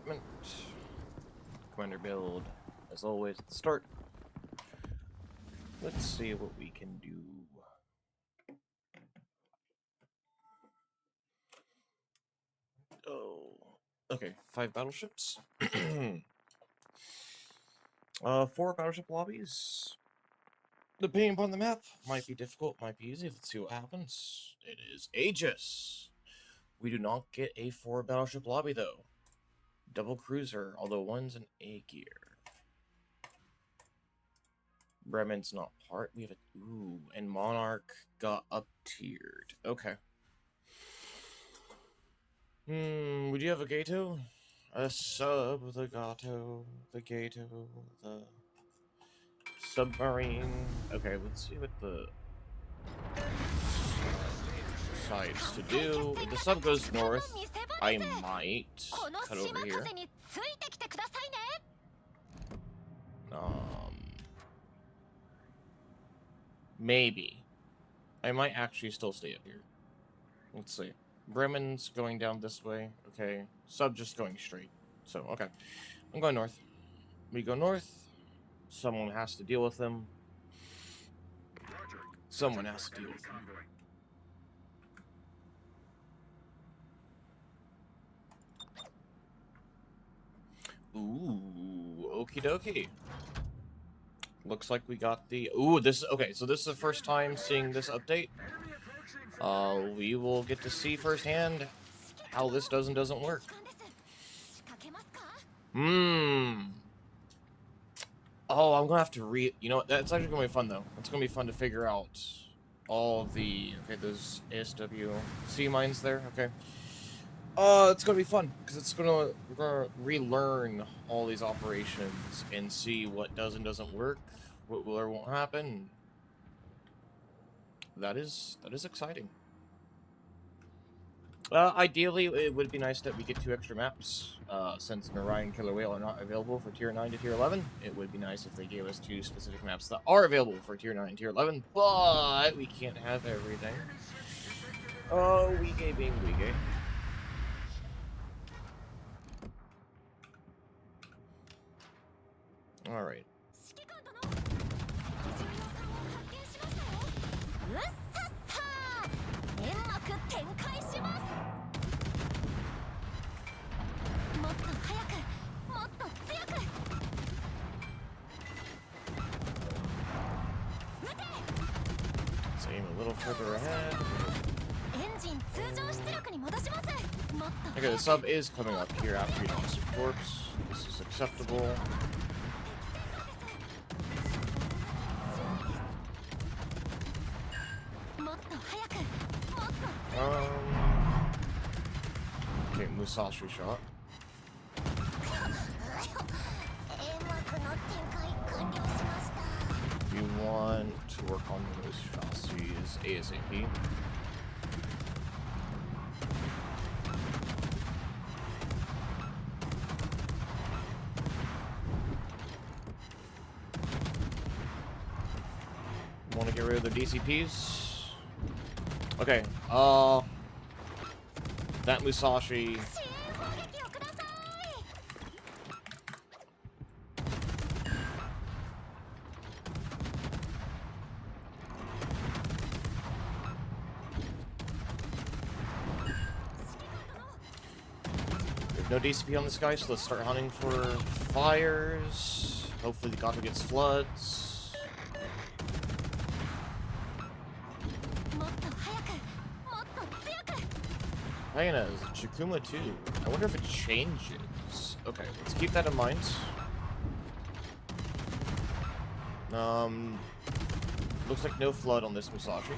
equipment. Commander build, as always, at the start. Let's see what we can do. Oh, okay, 5 battleships. 4 battleship lobbies. Depending upon the map, might be difficult, might be easy. Let's see what happens. It is Aegis. We do not get a 4 battleship lobby though. Double cruiser, although one's an A gear. Bremen's not part. We have a ooh, and Monarch got up tiered. Okay. Would you have a Gato? A sub, the Gato, the Gato, the submarine. Okay, let's see what the decides to do. If the sub goes north, I might cut over here. Maybe. I might actually still stay up here. Let's see. Bremen's going down this way. Okay. Sub just going straight. So, okay. I'm going north. We go north. Someone has to deal with them. Someone has to deal with them. Ooh, okie dokie. Looks like we got the... Ooh, this... Okay, so this is the first time seeing this update. We will get to see firsthand how this does and doesn't work. Oh, I'm gonna have to You know what? That's actually gonna be fun, though. It's gonna be fun to figure out all the... Okay, those ASW sea mines there. Okay. It's gonna be fun, because we're gonna relearn all these operations and see what does and doesn't work, what will or won't happen. That is exciting. Ideally, it would be nice that we get 2 extra maps. Since Mirai and Killer Whale are not available for Tier 9 to Tier 11, it would be nice if they gave us 2 specific maps that are available for Tier 9 and Tier 11, but we can't have everything. Oh, Wige being Wige. Alright. Let's aim a little further ahead. Okay, the sub is coming up here after you knock some corpse. This is acceptable. Okay, Musashi shot. You want to work on those chassis ASAP. Want to get rid of the DCPs? Okay, that Musashi. There's no DCP on this guy, so let's start hunting for fires. Hopefully the Gato gets floods. Hyena is Chikuma too. I wonder if it changes. Okay, let's keep that in mind. Looks like no flood on this Musashi.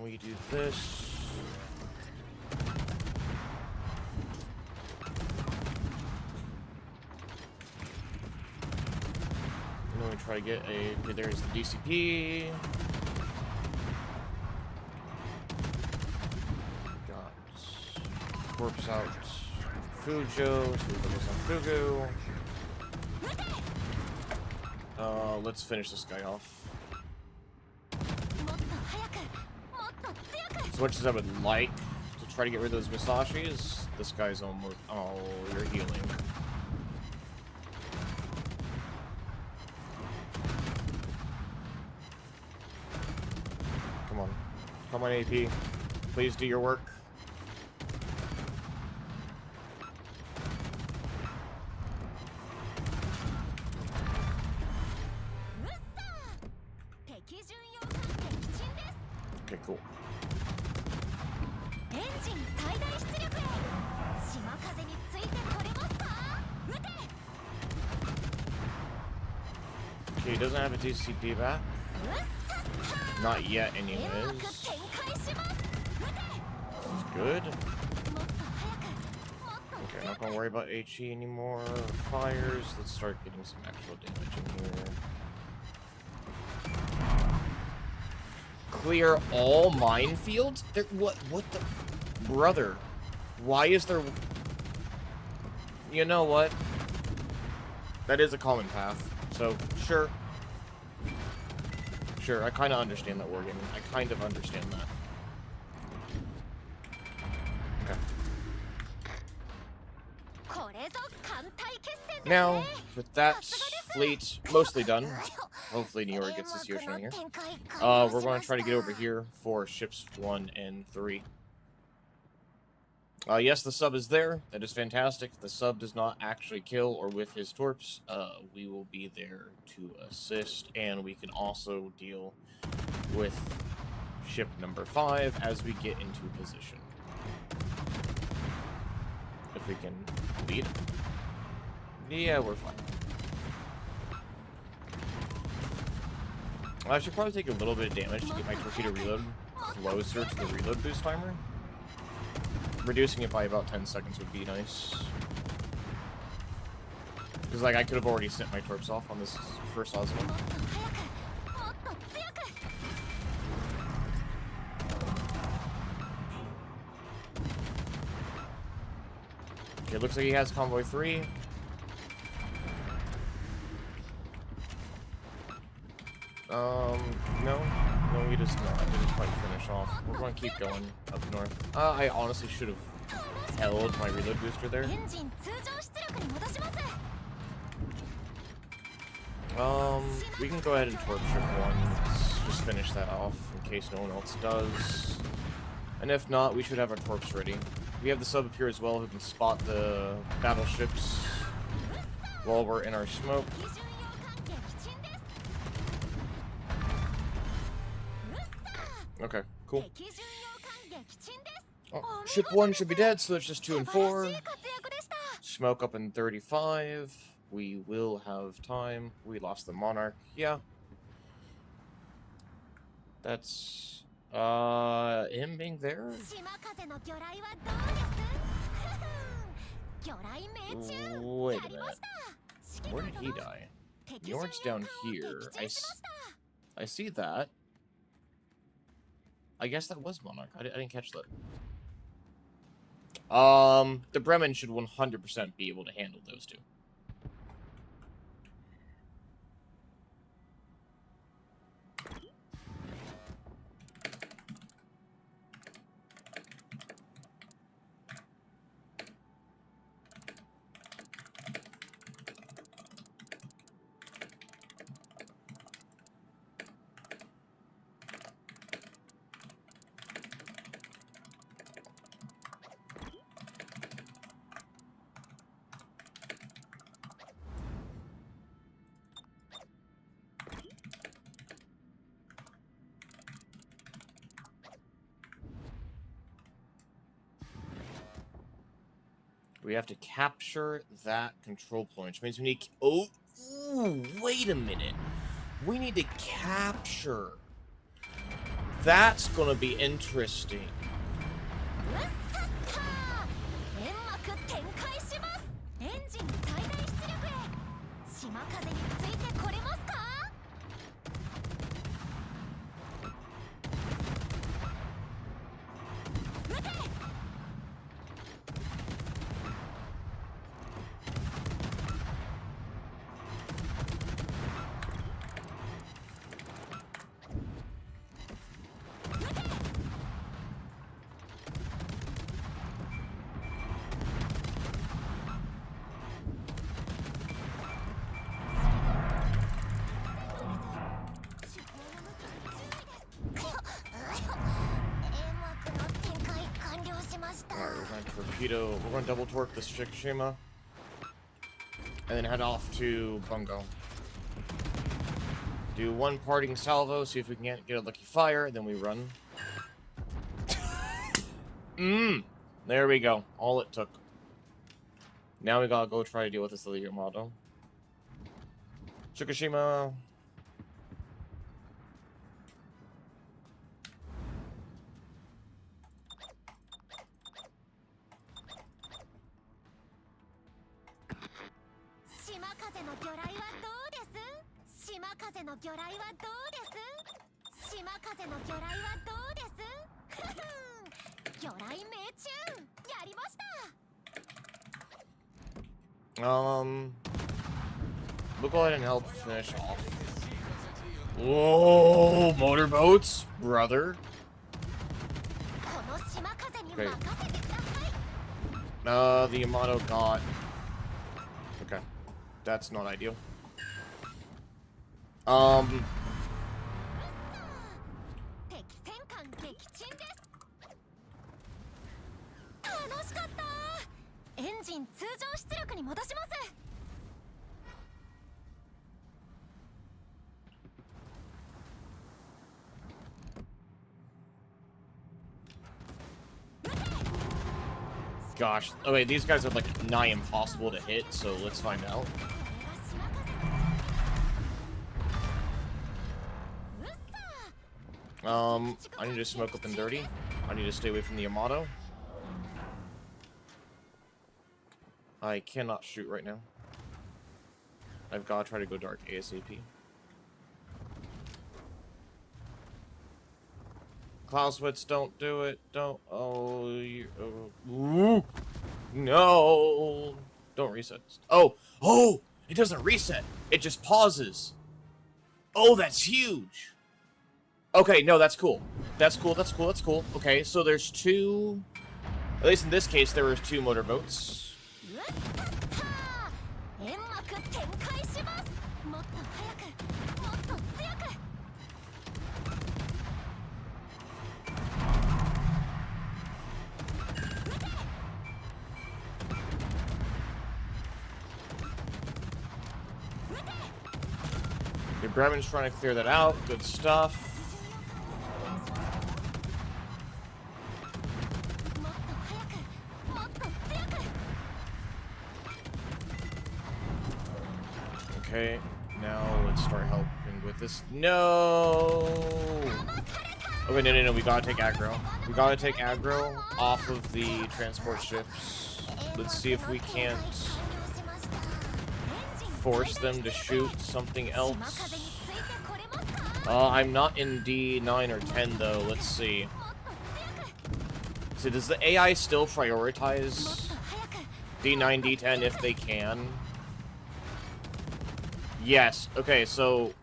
We do this. And then we try to get a... Okay, there's the DCP. Corpse out Fujo, so we focus on Fugu. Let's finish this guy off. As much as I would like to try to get rid of those Musashis, This guy's almost... Oh, you're healing. Come on. Come on, AP. Please do your work. Okay, cool. Okay, he doesn't have a DCP back. Not yet, anyways. That's good. Okay, not gonna worry about HE anymore. Fires. Let's start getting some actual damage in here. Clear all minefields? There, what the... Brother, why is there... You know what? That is a common path, so sure. Sure, I kind of understand that wargaming. I kind of understand that. Okay. Now, with that fleet mostly done, hopefully New York gets this Yoshi in here. We're going to try to get over here for ships 1 and 3. Yes, the sub is there. That is fantastic. If the sub does not actually kill or whiff his torps, we will be there to assist, and we can also deal with ship number 5 as we get into position. If we can lead. Yeah, we're fine. I should probably take a little bit of damage to get my torpedo reload closer to the reload boost timer. Reducing it by about 10 seconds would be nice. Because, like, I could have already sent my torps off on this first Osmo. Okay, looks like he has Convoy 3. No, he does not. I didn't quite finish off. We're going to keep going up north. I honestly should have held my reload booster there. We can go ahead and torp ship 1. Let's just finish that off in case no one else does. And if not, we should have our torps ready. We have the sub up here as well who can spot the battleships while we're in our smoke. Okay, cool. Oh, ship 1 should be dead, so it's just 2 and 4. Smoke up in 35. We will have time. We lost the Monarch. Yeah. That's... him being there? Wait a minute. Where did he die? Njord's down here. I see that. I guess that was Monarch. I didn't catch that. The Bremen should 100% be able to handle those two. We have to capture that control point, which means we need... Oh, ooh, wait a minute. We need to capture. That's going to be interesting. torpedo. We're going to double torque this Fukushima. And then head off to Bungo. Do one parting salvo, see if we can get a lucky fire, then we run. There we go. All it took. Now we gotta go try to deal with this other Yamato. Fukushima. We'll go ahead and help finish off. Whoa, motorboats, brother. Okay. The Yamato got... Okay. That's not ideal. Gosh. Okay, these guys are like nigh impossible to hit, so let's find out. I need to smoke up and dirty. I need to stay away from the Yamato. I cannot shoot right now. I've got to try to go dark ASAP. Clausewitz, don't do it. Don't. Oh, ooh. No. Don't reset. Oh, it doesn't reset. It just pauses. Oh, that's huge. Okay, no, that's cool. That's cool. Okay, so there's two. At least in this case, there was two motorboats. Bremen's trying to clear that out. Good stuff. Okay, now let's start helping with this. No! Okay, no. We gotta take aggro. We gotta take aggro off of the transport ships. Let's see if we can't force them to shoot something else. I'm not in D9 or 10 though. Let's see. So does the AI still prioritize D9, D10 if they can? Yes. Okay, so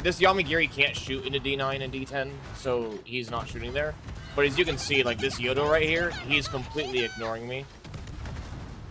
this Yamagiri can't shoot into D9 and D10, so he's not shooting there. But as you can see, like this Yodo right here, he's completely ignoring me.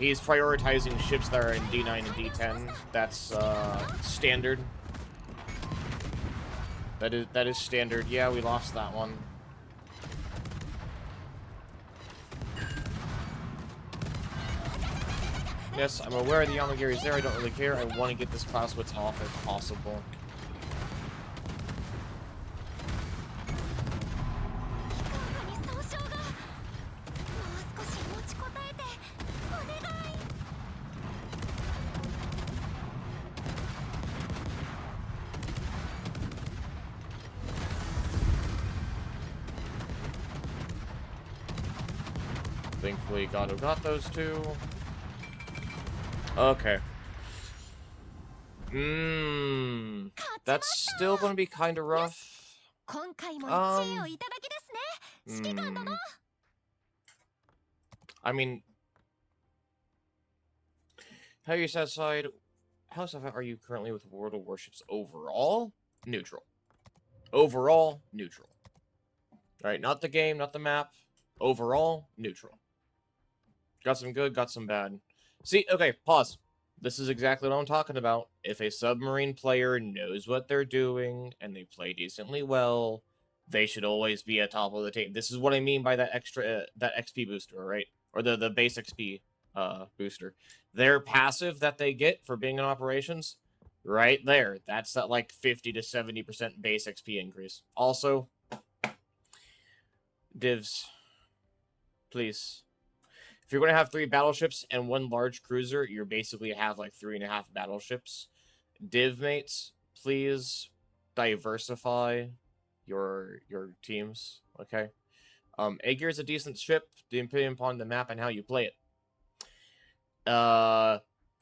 He's prioritizing ships that are in D9 and D10. That's standard. That is standard. Yeah, we lost that one. Yes, I'm aware the Yamagiri is there. I don't really care. I want to get this Clausewitz off if possible. Thankfully, Gato got those two. Okay. That's still going to be kind of rough. I mean, how are you satisfied? How satisfied are you currently with World of Warships overall? Neutral. Overall, neutral. Alright, not the game, not the map. Overall, neutral. Got some good, got some bad. See, okay, pause. This is exactly what I'm talking about. If a submarine player knows what they're doing, and they play decently well, they should always be at top of the team. This is what I mean by that extra that XP booster, right? Or the base XP booster. Their passive that they get for being in operations, right there. That's that like 50 to 70% base XP increase. Also, divs, please. If you're going to have 3 battleships and 1 large cruiser, you're basically have like 3.5 battleships. Div mates, please diversify your teams. Okay. Aegir is a decent ship, depending upon the map and how you play it.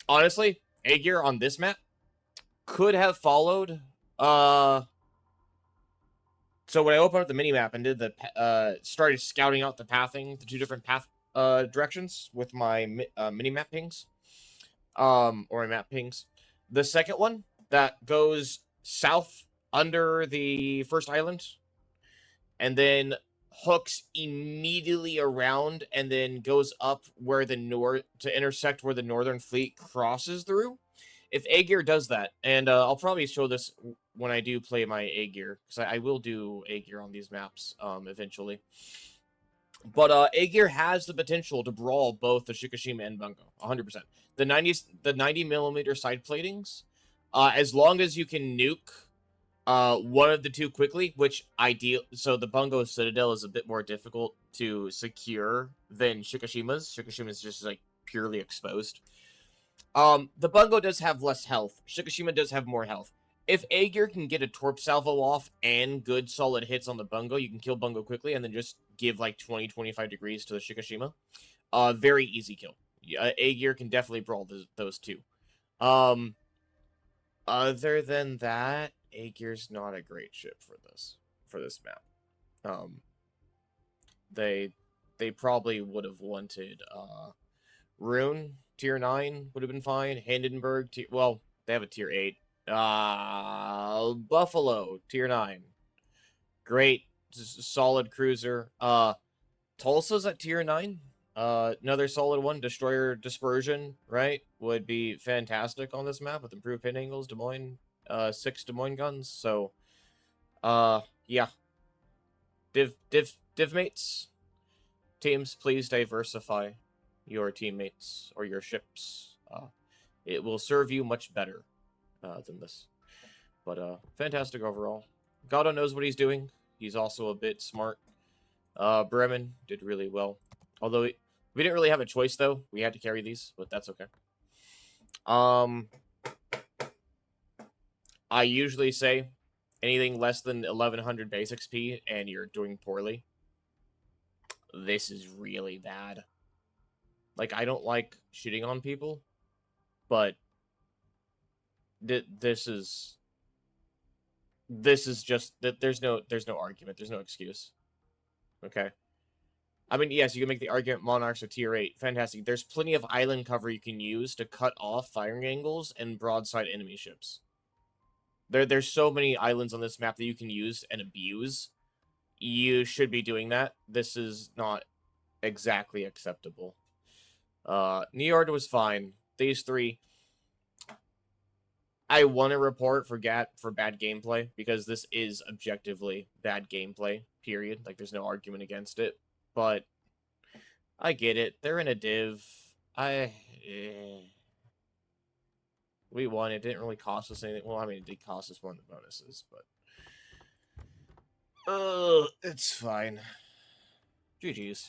Honestly, Aegir on this map could have followed. So when I opened up the mini map and did the started scouting out the pathing, the 2 different path directions with my mini map pings, or my map pings. The second one that goes south under the first island, and then hooks immediately around, and then goes up where the north to intersect where the Northern Fleet crosses through. If Aegir does that, and I'll probably show this when I do play my Aegir, because I will do Aegir on these maps eventually. But Aegir has the potential to brawl both the Shikishima and Bungo, 100%. The 90mm side platings, as long as you can nuke one of the 2 quickly, which ideal. So the Bungo Citadel is a bit more difficult to secure than Shikishima's. Shikishima's just like purely exposed. The Bungo does have less health. Shikishima does have more health. If Aegir can get a Torp Salvo off and good solid hits on the Bungo, you can kill Bungo quickly and then just give like 20-25 degrees to the Shikishima. Very easy kill. Aegir can definitely brawl those 2. Other than that, Aegir's not a great ship for this map. They probably would have wanted Rune tier 9 would have been fine. Hindenburg well, they have a tier 8. Buffalo tier 9. Great solid cruiser. Tulsa's at tier 9. Another solid one. Destroyer Dispersion, right? Would be fantastic on this map with improved pin angles. Des Moines, 6 Des Moines guns. So, yeah. Div mates, teams, please diversify your teammates or your ships. It will serve you much better than this. But fantastic overall. Gado knows what he's doing. He's also a bit smart. Bremen did really well. Although we didn't really have a choice, though. We had to carry these, but that's okay. I usually say anything less than 1100 base XP and you're doing poorly. This is really bad. Like, I don't like shitting on people, but this is just that there's no argument. There's no excuse. Okay. I mean, yes, you can make the argument Monarchs are tier 8. Fantastic. There's plenty of island cover you can use to cut off firing angles and broadside enemy ships. There's so many islands on this map that you can use and abuse. You should be doing that. This is not exactly acceptable. Niord was fine. These 3. I want to report for bad gameplay, because this is objectively bad gameplay, period. Like, there's no argument against it. But I get it. They're in a div. We won. It didn't really cost us anything. Well, I mean, it did cost us one of the bonuses, but it's fine. GG's.